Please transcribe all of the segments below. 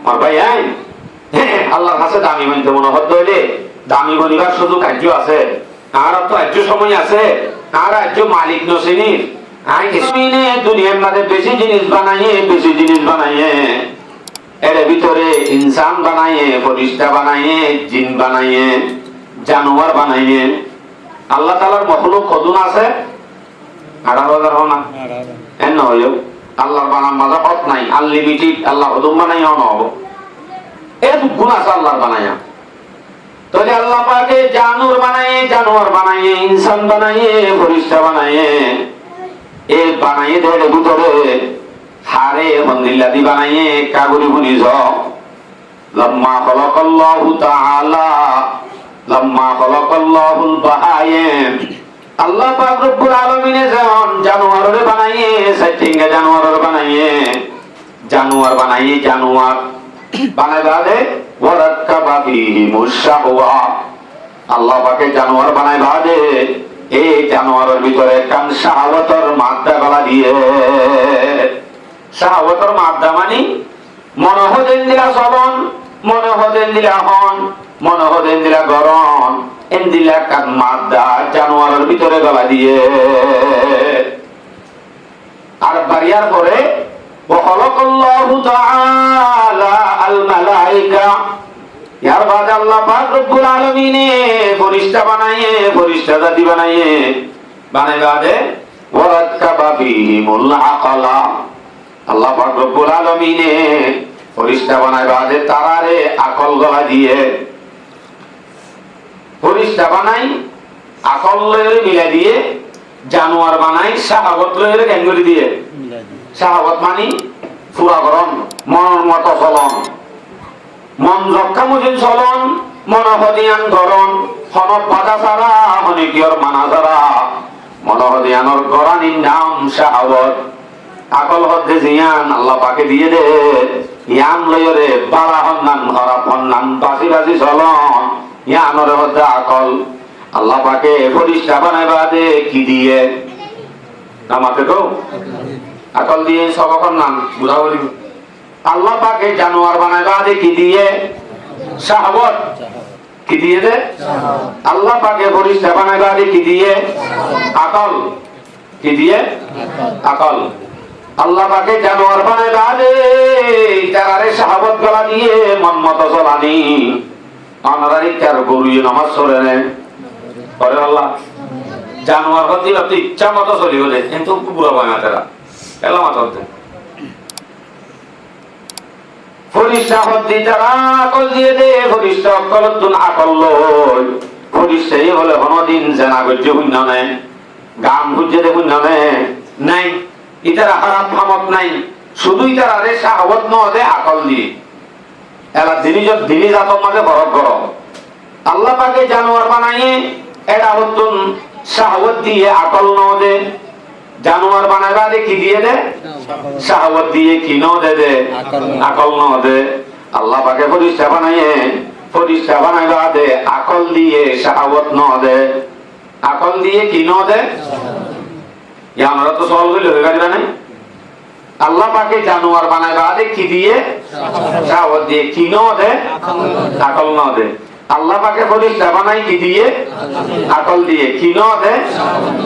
আমার ভাই আল্লাহর কাছে দামি মানতে মনোবদ্ধ হইলে দামি বনিবার শুধু কার্য আছে, আর তো আর্য সময় আছে, আর আর্য মালিক নসিনীর দুনিয়ার মাঝে বেশি জিনিস বানাইয়ে এর ভিতরে ইনসান বানাইয়ে, ফেরেশতা বানাইয়ে, জিন বানাইয়ে, জানোয়ার বানাইয়ে। আল্লাহ তাআলার মখলুক কতজন আছে? 18,000 হনা এন হইও আল্লাহর বানান মাজা পথ নাই, আনলিমিটেড। আল্লাহ কদম বানাইয়া নহব, এত গুণ আছে আল্লাহর বানাইয়া। তাহলে আল্লাহ পাকে জানোয়ার বানাইয়ে, ইনসান বানাইয়ে, ফেরেশতা বানাইয়ে, এ বানাইয়ে দেয় ভিতরে হারে হন্দিল্লাদি বানাইয়ে কাগুরি বুনি যাও। লাম্মা খালাকাল্লাহু তাআলা লাম্মা খালাকাল্লাহুল বাহাইম, আল্লাহ পাক রব্বুল আলামিনে যেমন জানোয়ারে বানাইয়ে, সাইটিঙ্গা জানোয়ার বানাইয়ে, জানোয়ার বানাই বাদে ওয়ারাক্কাবা ফীহি মুশাহওয়া, আল্লাহ পাকে জানোয়ার বানাই বাদে এই জানোয়ারের ভিতরে কান শাহওয়াতের মাদ্দা গলা দিয়ে। শাহওয়াতের মাদ্দা মানে মনে হদেন দিলা চলন, মনে হদেন দিলা হন, মনে হদেন দিলা গরম, এন দিলা কান মাদ্দা জানোয়ারের ভিতরে গলা দিয়ে। আর বাড়িয়ার পরে ওয়াখালাকাল্লাহু তাআলা আল মালায়েকা, ইয়ার বাদে আল্লাহ পাক রব্বুল আলামিনে ফেরেশতা বানাইয়ে, ফেরেশতা জাতি বানাইয়ে, বানাই বাদে ওয়ারাক্কাবা ফীহিমুল আকালা, আল্লাহ পাক রব্বুল আলামিনে ফেরেশতা বানাই বাদে তারারে আকল গলা দিয়ে। ফেরেশতা বানাই আকল লয়ে মিলা দিয়ে, জানোয়ার বানাই শাহাওয়াত লয়ে কেঙ্গুরি দিয়ে। শাহাওয়াত মানে পুরা গরম, মনের মতো চলন, মন রক্ষা মুজিন চলন, মনহদিয়ান গরম, হনক বাধা ছাড়া, হনিকিয়র মানা ছাড়া, মনহদিয়ানোর গরানির নাম শাহাওয়াত। আকল হদ্দে জিয়ান আল্লাহ পাকে দিয়ে দে, ইয়ান লয়রে বালা হন্নান খারাপ হন্নান বাসি বাসি চলন, ইয়ানরে হদ্দে আকল। আল্লাহ পাকে ফেরেশতা বানাই বাদে কি দিয়ে? আমাকে তো আকল দিয়ে সবকর নাম বুঝা বলি। আল্লাহ পাকে জানোয়ার বানাই বাদে কি দিয়ে? শাহওয়াত। কি দিয়ে দে? আল্লাহ পাকে ফেরেশতা বানাই বাদে কি দিয়ে? আকল। কি দিয়ে? আকল। আল্লাহ পাকে জানোয়ার বানাই বাদে তারারে শাহওয়াত গলা দিয়ে মন মতো চলানি। অনারারি কার গরুয়ে নামাজ পড়ে নেয় পরে আল্লাহ জানোয়ার হতে আপনি ইচ্ছা মতো চলি হলে, কিন্তু বুড়া ভাঙা তারা এলা মাথা হতে ফেরেশতা হতে তারা আকল দিয়ে দে। ফেরেশতা অকলতুন আকল লয়, ফেরেশতাই হলে কোনদিন জানা গজ্য শূন্য নেই, গাম বুঝে দে শূন্য নাই, ইতারা হারাম হামত নাই, শুধুই তারা রে শাহওয়াত ন দে আকল দিয়ে। এলা দিনী জাতর মাঝে বরফ গরম। আল্লাহ পাকে জানোয়ার বানাইয়ে এরা হতুন শাহওয়াত দিয়ে, আকল ন দে। জানোয়ার বানাই বাদে কি দিয়ে দে? শাহওয়াত দিয়ে। কি ন দে? আকল ন দে। আল্লাহ পাকে ফেরেশতা বানাইয়ে, ফেরেশতা বানাই বাদে আকল দিয়ে, শাহওয়াত ন দে। আকল দিয়ে কি ন দে? আমরা তো সওয়াল করলে হয়ে গেল না। আল্লাহ পাকে জানোয়ার বানাই বাদে কি দিয়ে? শাহওয়াত দিয়ে। কি ন দে? আকল ন দে। আল্লাহ পাকে ফেরেশতা বানাই কি দিয়ে? আকল দিয়ে। কি ন দে?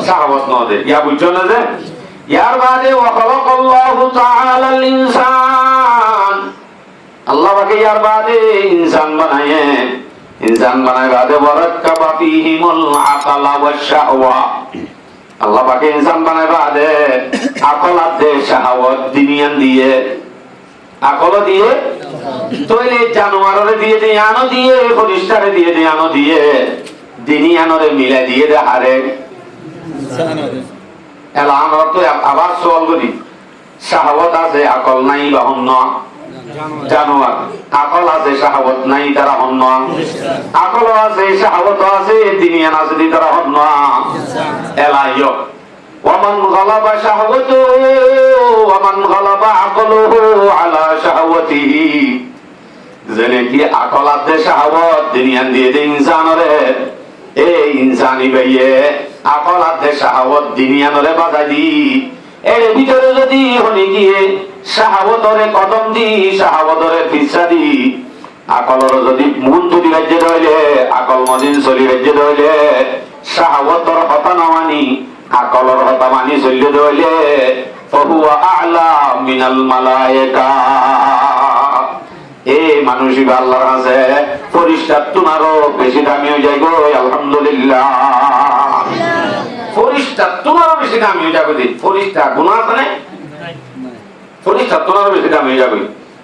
শাহওয়াত ন দে। ইয়া বুঝছো না যে ইয়ার বাদে ওয়া খালাকাল্লাহু তাআলা আল ইনসান, আল্লাহ পাকে ইয়ার বাদে ইনসান বানায়ে, ইনসান বানাই বাদে ওয়ারাক্কাবা ফীহিমুল আকালা ওয়াশ শাহওয়া, আল্লাহ পাকে ইনসান বানাই বাদে আকল দে, শাহওয়াত দুনিয়ান দিয়ে, আকল দিয়ে। তইলে জানোয়ারে দিয়ে দে আনো দিয়ে, ফেরেশতারে দিয়ে দে আনো দিয়ে, দিনিয়ানরে মিলা দিয়ে দে হারে এলা। আমরা তো আবার সওয়াল করি, শাহওয়াত আছে আকল নাই বা হন্য জানোয়ার, আকল আছে শাহওয়াত নাই তারা হন্য, আকল আছে শাহওয়াত আছে দিনিয়ান আছে তারা হন্য এলা। ইয় ওয়ামান গালাবা শাহওয়াতুহু ওয়ামান গালাবা আকলুহু আলা শাহওয়াতিহি, জেনে কি আকল আছে শাহওয়াত দুনিয়ান দিয়ে দে ইনসানরে, এই ইনসানি ভাইয়ে আকল আছে শাহওয়াত দুনিয়ানরে বাধা দি। এর ভিতরে যদি হনি গিয়ে শাহাবতরে কদম দি শাহাবতরে ফিসা দি আকলর যদি মন তুলি রাজ্যে রইলে আকল মদিন চলি রাজ্যে রইলে শাহাবতর হতা নামানি আকলর হতা মানি চলিয়ে রইলে ফাহুয়া আ'লা মিনাল মালায়েকা। এ মানুষই আল্লাহর কাছে ফেরেশতা তুনারও বেশি দামি হয়ে যায় গো। আলহামদুলিল্লাহ, ফেরেশতা তুনারও বেশি দামি হয়ে যাবে। ফেরেশতা গুনাহ করে ফেরেশতা তুনারও বেশি দামি হয়ে যাবে।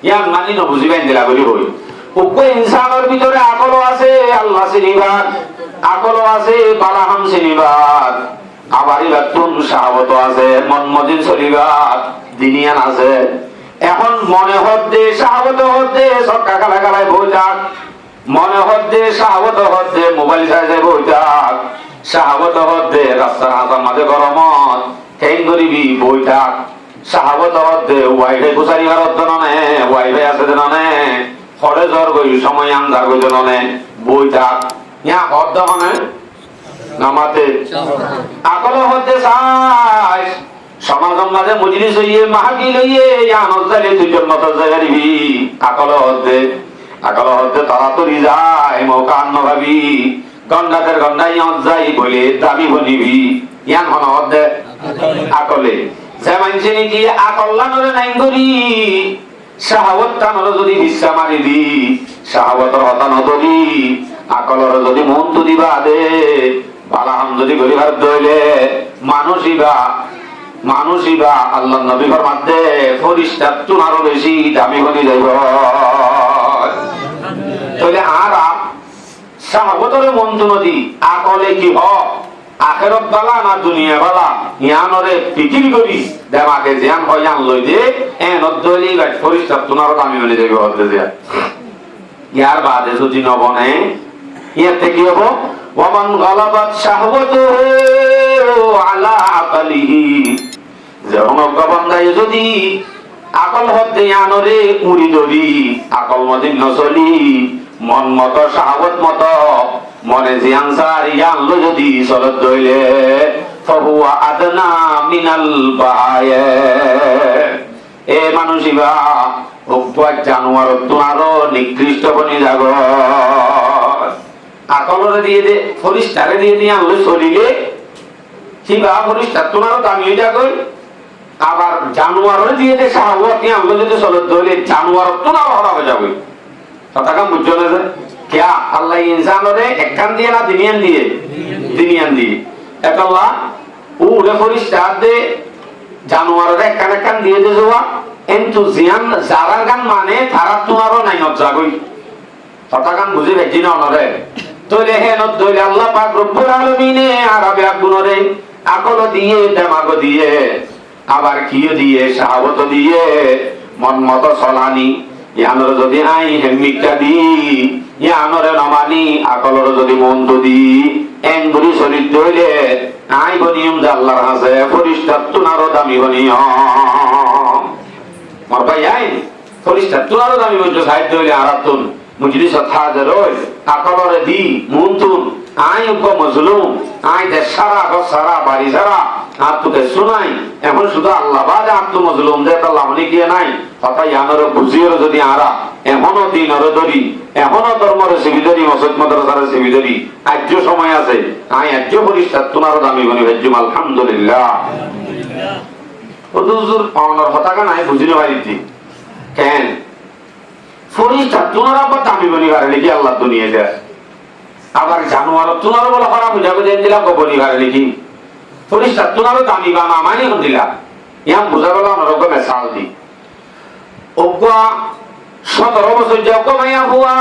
ইয়ান মানি না বুঝিবেন দিলা বলি হই ওকে ইনসানের ভিতরে আকলও আছে আল্লাহ চিনিবার, আকলও আছে বালাহাম চিনিবার, আবার ইবাতুন শাহাবত আছে মন মদিন চলিবার দিনিয়ান আছে। এখন মনে হচ্ছে শাহাবত হচ্ছে সক্কা খেলা খেলায় বই থাক, মনে হচ্ছে শাহাবত হচ্ছে মোবাইল চাইছে বই থাক, শাহাবত হচ্ছে রাস্তার হাতার মাঝে গরমত কেন করিবি বই থাক, শাহাবত হচ্ছে ওয়াইফে কুচারি ভারত নে ওয়াইফে আছে নে হরে জ্বর গই সময় আন্দার গই নে বই থাক ইয়া হদ্দ মানে নামাতে আকল হচ্ছে চাই সমাজের মাঝে মজলিস হইয়ে মাহফিল হইয়ে আনন্দ চাইলে দুইজন মত যাইবি। আকল হচ্ছে তাড়াতাড়ি যায় মৌকা আন্ন ভাবি গন্ডাদের গন্ডাই যাই বলে দাবি বনিবি ইয়ান হন হদ্দে আকলে যে মানুষে নাকি আকল্লানরে নাই করি শাহাবত টানরে যদি ভিসা মারি দি শাহাবতর হতা নদরি আকলরে যদি মন তো দিবা দে বালাহাম যদি গরিবার দইলে মানুষইবা আল্লাহ নবী ফরমাতে ফেরেশতা তুনারও বেশি দামি হয়ে যাইব। তাহলে আর শাহাবতরে মন তো নদী আকলে কি হ আখেরত বালা না দুনিয়া বালা ইয়ানরে পিকিল করি দেমাকে জ্ঞান হয় জান লই দে এনত দইলি গাছ ফেরেশতা তুনারও দামি হয়ে যাইব হতে দিয়া। ইয়ার বাদে যদি নবনে ইয়াতে কি হবো ওয়ামান গালাবাত শাহওয়াতুহু আলা আকলিহি যখন গবন্দায় যদি আকল হতে ইয়ানরে উড়ি ধরি আকল মদিন নচলি মন মত শাহওয়াত মত মনে যে আনসার ইয়ান লো যদি চলত দইলে ফাহুয়া আদনা মিনাল বায়ে। এ মানুষিবা উপবাস জানোয়ার তুনারও নিকৃষ্ট বনি যাব। আকলরে দিয়ে দে ফেরেশতারে দিয়ে দিয়ে আনলে চলিলে কিবা ফেরেশতা তুনারও দামি হয়ে যাবে। আবার জানোয়ারে দিয়ে দে শাহওয়াত নিয়ে আনলে যদি চলত দইলে জানোয়ার তুনারও হরা হয়ে যাবে। কথা কাম বুঝছো না যে क्या अल्लाह इंसान रे একখান দিয়ে না দিনিয়ান দিয়ে এক আল্লাহ উড়ে ফেরেশতা দে জানোয়ারের একখান দিয়ে দে যাওয়া কিন্তু জিয়ান জারার গান মানে তারা তোমারও নাই নজাগই কথা গান বুঝি বেজি না অনরে তোলে হে নত দইলে আল্লাহ পাক রব্বুল আলামিনে আরবে আগুনরে আকল দিয়ে দেমাগ দিয়ে আবার কিও দিয়ে শাহাবত দিয়ে মন মত চলানি ইয়ানরে যদি আই হেমিকা দি ইয়ানরে নমানি আকলরে যদি মন্দ দি এনগুরি শরীর দইলে আই বনিয়ম যে আল্লাহর কাছে ফেরেশতা তুনারও দামি বনিয়ম মোর ভাই আই ফেরেশতা তুনারও দামি বনিয়ম সাইড দইলে আরাতুন মুজলিস হাজার হই আকলরে দি মুনতুন আই উপ মজলুম আই দে সারা বাড়ি সারা আর তোকে শুনাই এখন শুধু আল্লাহ বাদে আত্ম মজলুম দে আল্লাহ মানে কি নাই কথা ইয়ানরে বুঝিও যদি আরা এখনো দিনরে ধরি এখনো ধর্মরে সিবিধরি মসজিদ মাদ্রাসারে সিবিধরি আজ সময় আছে আই আজ ফেরেশতা তুনারও দামি বনি ভাজ্জুম আলহামদুলিল্লাহ। হুজুর অনর হতাকা নাই বুঝিনো পারিতি কেন ফেরেশতা তুনার আবার দামি বনি পারে নাকি আল্লাহ দুনিয়া দেয় আবার জানোয়ার তুনারও বলা খারাপ বুঝাবে দেন দিলা বনি পারে নাকি ফেরেশতা তুনারও দামি বানা মানি কোন দিলা ইয়াম বুঝাবেলা অনরকম মেসাল দি ওগা 17 বছর যাও মাইয়া হুয়া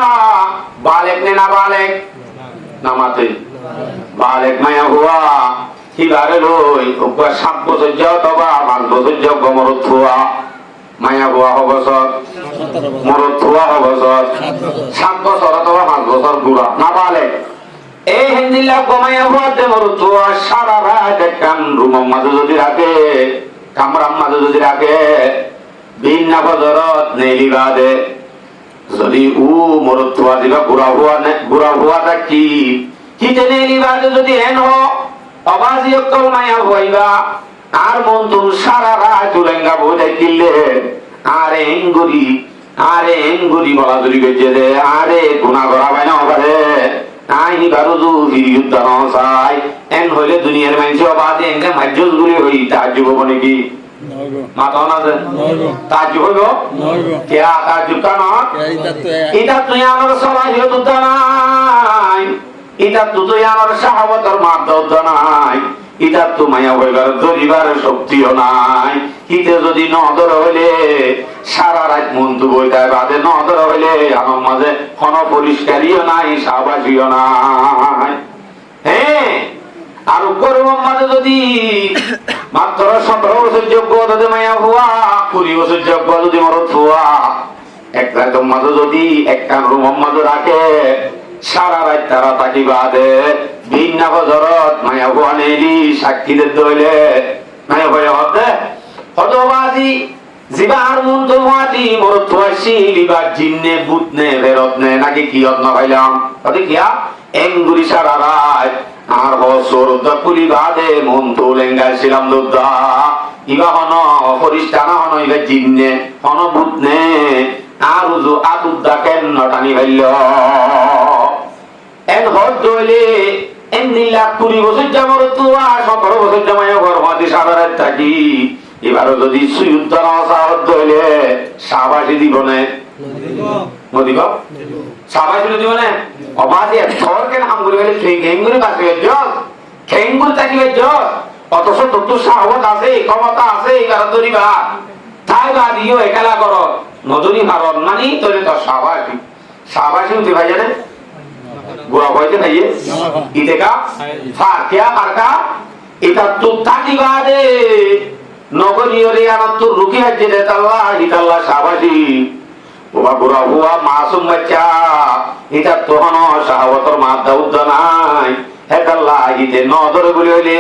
বালেক নে না বালেক নামাতে বালেক মাইয়া হুয়া কি বারে লই ওগা 7 বছর যাও তবা 5 বছর যাও গমরত হুয়া মাইয়া হুয়া হবছর মরত হুয়া হবছর 7 বছর অথবা 5 বছর বুড়া না বালেক এই হিন্দিলা গমাইয়া হুয়াতে মরত হুয়া সারা রাত কান রুম মাঝে যদি রাখে কামরাম মাঝে যদি রাখে বিনা বজরত নেলি বাদে যদি উ মরতুয়া দিবা বুড়া হুয়াটা কি কিতে নেলি বাদে যদি হেন হ আবাজি অকল মায়া হইবা আর মন তুম সারা রাত উলেঙ্গা বোঝাই কিলে আরে এঙ্গুরি বলা ধরি গেছে রে, আরে গুণা করা পাই না পারে আইনি বারো যুদ্ধ নয় এন হইলে দুনিয়ার মানুষ অবাধে এনকে মাজ্জুজ গুলি হই তাজ্জুব হবো নাকি? মাথা না যে তাজ্জুব হইব কেয়া তাজ্জুবটা না এটা তুই আমার সলাহিয়ত নাই, এটা তো তুই আমার সাহাবতের মাধ্যম নাই, এটা তো মায়া হইবার ধরিবার শক্তিও নাই। ইতে যদি নদর হইলে সারা রাত মন তো বইটায় বাদে নদর হইলে আমার মাঝে কোন পরিষ্কারীও নাই, সাবাসীও নাই। হ্যাঁ আর গরমের মাঝে যদি মাত্র 17 বছর যোগ্য যদি মায়া হওয়া 20 বছর যোগ্য যদি মরত হওয়া একটা মাঝে যদি একটা রুমের মাঝে রাখে সারা রাত তারা তাকি বাদে ভিন্ন বজরত মায়া হওয়া নেলি সাক্ষীদের দইলে মায়া হয়ে হবে হতবাজি জিবার মন তো মাটি মরত হইছি লিবার জিন্নে বুতনে বেরতনে নাকি কি যত্ন পাইলাম তাতে কিয়া এঙ্গুরি সারা রাত আর বছর দকুলি বাদে মন তো লেঙ্গাইছিলাম দুদা ইবা হন পরিষ্কানা হন ইবা জিন্নে হন বুতনে আর উজু আতুদ্দা কেন টানি ভাইল এন হট দইলে এমনি লাখ 20 বছর যাবার তো আর 17 বছর জামাইয়া গর্ভবতী সারা রাত থাকি এবারও যদি সুযুদ্ধ নসাহত দইলে সাবাসী দিব না নদীব সাবাসী দিব না অবাধে থর কেন হামগুলি গেলে খেঙ্গুরি বাঁচবে জল খেঙ্গুর থাকিবে জল অথচ তোর সাহত আছে ক্ষমতা আছে এই কারণ ধরিবা তাই বা দিও একালা কর নদী ভারত মানি তোরে তো সাবাসী উঠে ভাই জানে বুড়া বয়সে খাইয়ে ইতেকা ফাকিয়া মার্কা এটা তো তাকি বাদে নগরীয় রে আনন্দ রুকি হাজে রে তাল্লাহ ইতাল্লাহ সাবাসী ওবা বুড়া হুয়া মাসুম বাচ্চা এটা তো হন সাহাবতর মাদ্দা উদ্দ নাই হেতাল্লাহ ইতে নদর বলে হইলে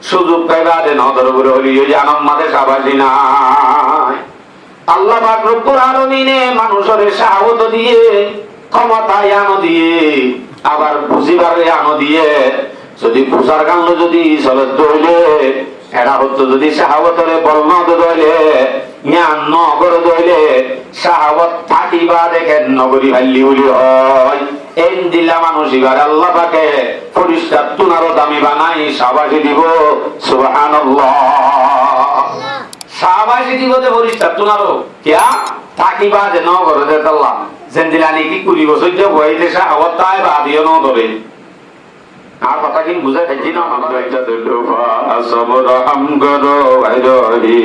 সুযোগ পাইবা দে নদর বলে হইলে ওই আনন্দ মাদে সাবাসী নাই আল্লাহ পাক রব্বুল আলামিনে মানুষের সাহাবত দিয়ে ক্ষমতা আনো দিয়ে আবার বুঝিবার আনো দিয়ে যদি বুঝার কারণে যদি চলে দইলে এরা হতো যদি সাহাবতরে বলনদ দইলে জ্ঞান নগর দইলে সাহাবত থাকিবা দেখেন নগরী ভাল্লি বলি হয় এন দিলা মানুষ এবার আল্লাহ পাকে পরিষ্কার তুনারও দামি বানাই সাবাসী দিব সুবহানাল্লাহ সাবাসী দিবতে পরিষ্কার তুনারও কিয়া থাকিবা যে নগর দে আল্লাহ জেন্দিলানি কি 20 বছর যে বইতে সাহাবত তাই বাদিও ন ধরে আর কথা কি বুঝাই খাইছি না আমার একটা দুফা সবর হাম করো ভাইরহি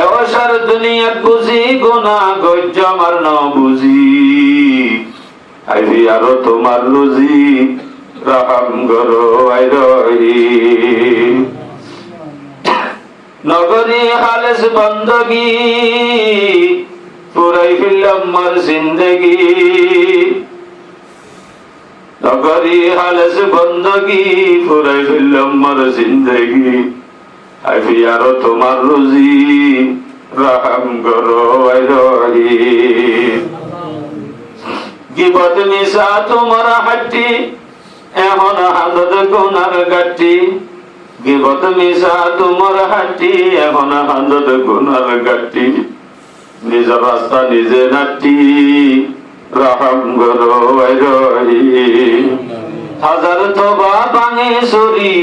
এওসার দুনিয়া বুঝি গুনাহ গজ্জ মার ন বুঝি আইবি আর তোমার রুজি রহম করো ভাইরহি নগরী হালেস বন্দগি পুরাই ফিল্লাম মার জিন্দেগি নগরী হালেস বন্দগি পুরাই ফিল্লাম মার জিন্দেগি আইফি আর তোমার রুজি রহম করো আইরহি গিবত মিশা তোমার হাটি এখন হাদত গুনার গাটি গিবত মিশা তোমার হাটি এখন হাদত গুনার গাটি নিজের রাস্তা নিজে নাটি রহম করো আইরহি হাজার তোবা ভাঙে সরি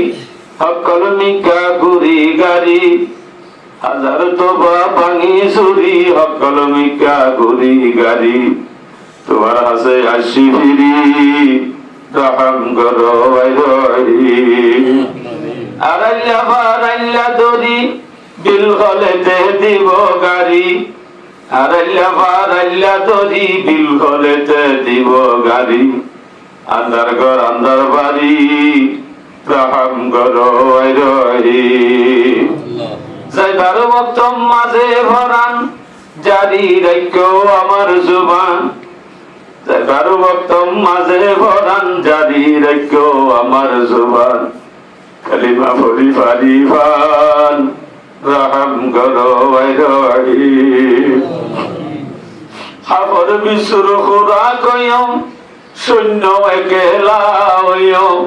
সকল মিকা গুরি গাড়ি হাজার তোবা ভাঙে সরি সকল মিকা গুরি গাড়ি তোমার হাসে হাসি ফিরি রহম করো আইরহি আরাইল্লা ফারাইল্লা দরি বিল হলেতে দিব গাড়ি আরাইল্লা ফারাইল্লা দরি বিল হলেতে দিব গাড়ি আন্দার ঘর আন্দার বাড়ি রহম করো আইরহি যাইবার বক্ত মাঝে ভরান জারি রাখো আমার জুবান যাইবার বক্ত মাঝে ভরান জারি রাখো আমার জুবান কালিমা পড়ি পারি ফান রহম করো আইরহি খাবর বিশুর খুরা কয়ম শূন্য একেলা হইম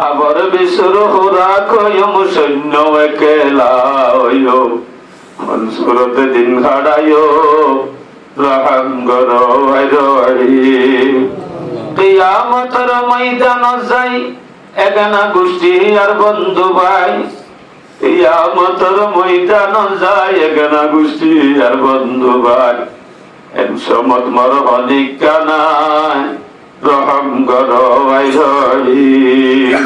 আবার বিশুর খুরা কয়ম শূন্য একেলা হইম মনসুরতে দিন খাড়াইও রহম করো রহিম। কিয়ামতের ময়দান যাই এগানা গোষ্ঠী আর বন্ধু ভাই, কিয়ামতের ময়দান যাই এগানা গোষ্ঠী আর বন্ধু ভাই, একসমত মর অধিকা নাই রহম করো রহিম।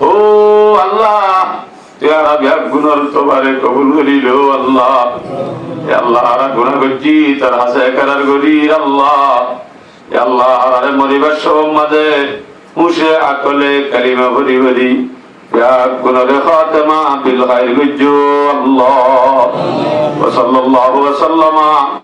ও আল্লাহ গুণর তোমারে কবুল করিল আল্লাহ। আল্লাহ গুণা করছি তার হাসে করার করি আল্লাহ। আল্লাহ আরে মরিবার সব মাঝে মুসে আকলে কালিমা ভরি ভরি গুণরে খাতেমা বিল খাইর গুজ্জু আল্লাহ। ওয়া সাল্লাল্লাহু ওয়া সাল্লামা